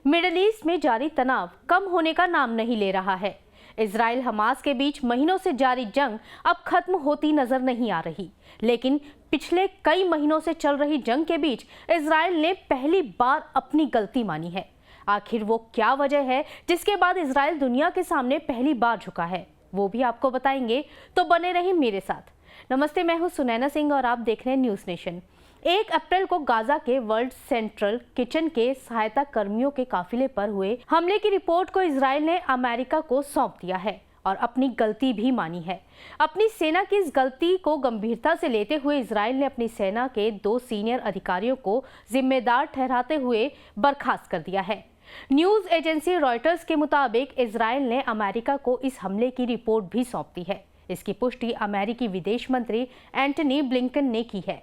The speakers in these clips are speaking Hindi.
मिडिल ईस्ट में जारी तनाव कम होने का नाम नहीं ले रहा है। इजराइल हमास के बीच महीनों से जारी जंग अब खत्म होती नजर नहीं आ रही, लेकिन पिछले कई महीनों से चल रही जंग के बीच इजराइल ने पहली बार अपनी गलती मानी है। आखिर वो क्या वजह है जिसके बाद इजराइल दुनिया के सामने पहली बार झुका है, वो भी आपको बताएंगे, तो बने रहिए मेरे साथ। नमस्ते, मैं हूं सुनैना सिंह और आप देख रहे हैं न्यूज़ नेशन। 1 अप्रैल को गाजा के वर्ल्ड सेंट्रल किचन के सहायता कर्मियों के काफिले पर हुए हमले की रिपोर्ट को इजराइल ने अमेरिका को सौंप दिया है और अपनी गलती भी मानी है। अपनी सेना की इस गलती को गंभीरता से लेते हुए इजराइल ने अपनी सेना के 2 सीनियर अधिकारियों को जिम्मेदार ठहराते हुए बर्खास्त कर दिया है। न्यूज एजेंसी रॉयटर्स के मुताबिक इजराइल ने अमेरिका को इस हमले की रिपोर्ट भी सौंप दी है। इसकी पुष्टि अमेरिकी विदेश मंत्री एंटनी ब्लिंकन ने की है।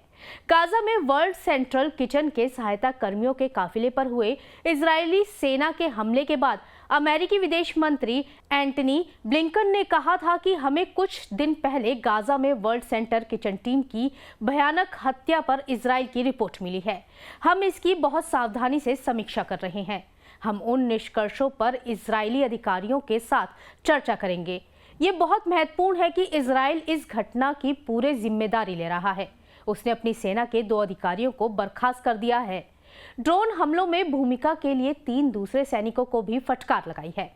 गाजा में वर्ल्ड सेंट्रल किचन के सहायता कर्मियों के काफिले पर हुए इजरायली सेना के हमले के बाद अमेरिकी विदेश मंत्री एंटनी ब्लिंकन ने कहा था कि हमें कुछ दिन पहले गाजा में वर्ल्ड सेंटर किचन टीम की भयानक हत्या पर इजराइल की रिपोर्ट मिली है। हम इसकी बहुत सावधानी से समीक्षा कर रहे हैं। हम उन निष्कर्षों पर इजरायली अधिकारियों के साथ चर्चा करेंगे। ये बहुत महत्वपूर्ण है कि इजराइल इस घटना की पूरी जिम्मेदारी ले रहा है। उसने अपनी सेना के 2 अधिकारियों को बर्खास्त कर दिया है। ड्रोन हमलों में भूमिका के लिए 3 दूसरे सैनिकों को भी फटकार लगाई है।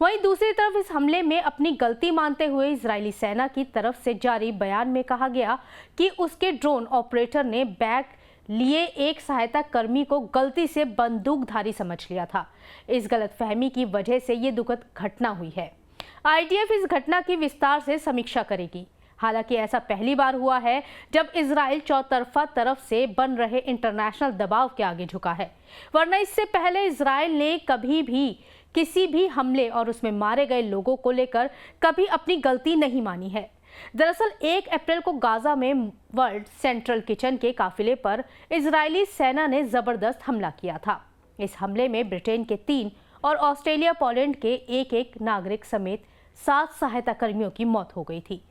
वहीं दूसरी तरफ इस हमले में अपनी गलती मानते हुए इजरायली सेना की तरफ से जारी बयान में कहा गया कि उसके ड्रोन ऑपरेटर ने बैग लिए एक सहायता कर्मी को गलती से बंदूकधारी समझ लिया था। इस गलतफहमी की वजह से ये दुखद घटना हुई है। IDF इस घटना की विस्तार से समीक्षा करेगी। हालांकि ऐसा पहली बार हुआ है जब इजराइल चौतरफा तरफ से बन रहे इंटरनेशनल दबाव के आगे झुका है, वरना इससे पहले इजराइल ने कभी भी किसी भी हमले और उसमें मारे गए लोगों को लेकर कभी अपनी गलती नहीं मानी है। दरअसल 1 अप्रैल को गाजा में वर्ल्ड सेंट्रल किचन के काफिले पर इजरायली सेना ने जबरदस्त हमला किया था। इस हमले में ब्रिटेन के 3 और ऑस्ट्रेलिया पोलैंड के एक नागरिक समेत 7 सहायता कर्मियों की मौत हो गई थी।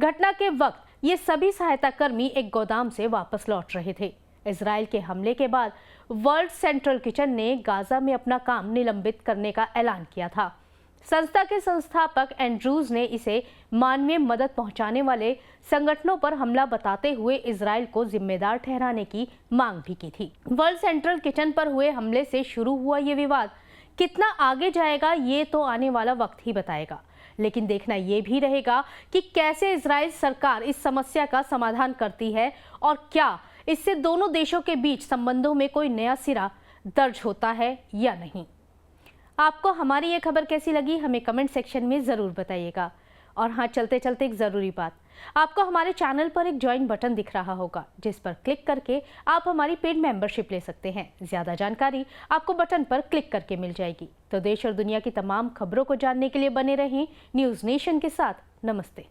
घटना के वक्त ये सभी सहायता कर्मी एक गोदाम से वापस लौट रहे थे। इजराइल के हमले के बाद वर्ल्ड सेंट्रल किचन ने गाजा में अपना काम निलंबित करने का ऐलान किया था। संस्था के संस्थापक एंड्रूज ने इसे मानवीय मदद पहुंचाने वाले संगठनों पर हमला बताते हुए इजराइल को जिम्मेदार ठहराने की मांग भी की थी। वर्ल्ड सेंट्रल किचन पर हुए हमले से शुरू हुआ ये विवाद कितना आगे जाएगा ये तो आने वाला वक्त ही बताएगा, लेकिन देखना ये भी रहेगा कि कैसे इजराइल सरकार इस समस्या का समाधान करती है और क्या इससे दोनों देशों के बीच संबंधों में कोई नया सिरा दर्ज होता है या नहीं। आपको हमारी ये खबर कैसी लगी हमें कमेंट सेक्शन में ज़रूर बताइएगा। और हाँ, चलते चलते एक ज़रूरी बात, आपको हमारे चैनल पर एक ज्वाइन बटन दिख रहा होगा जिस पर क्लिक करके आप हमारी पेड मेंबरशिप ले सकते हैं। ज़्यादा जानकारी आपको बटन पर क्लिक करके मिल जाएगी। तो देश और दुनिया की तमाम खबरों को जानने के लिए बने रहें न्यूज़ नेशन के साथ। नमस्ते।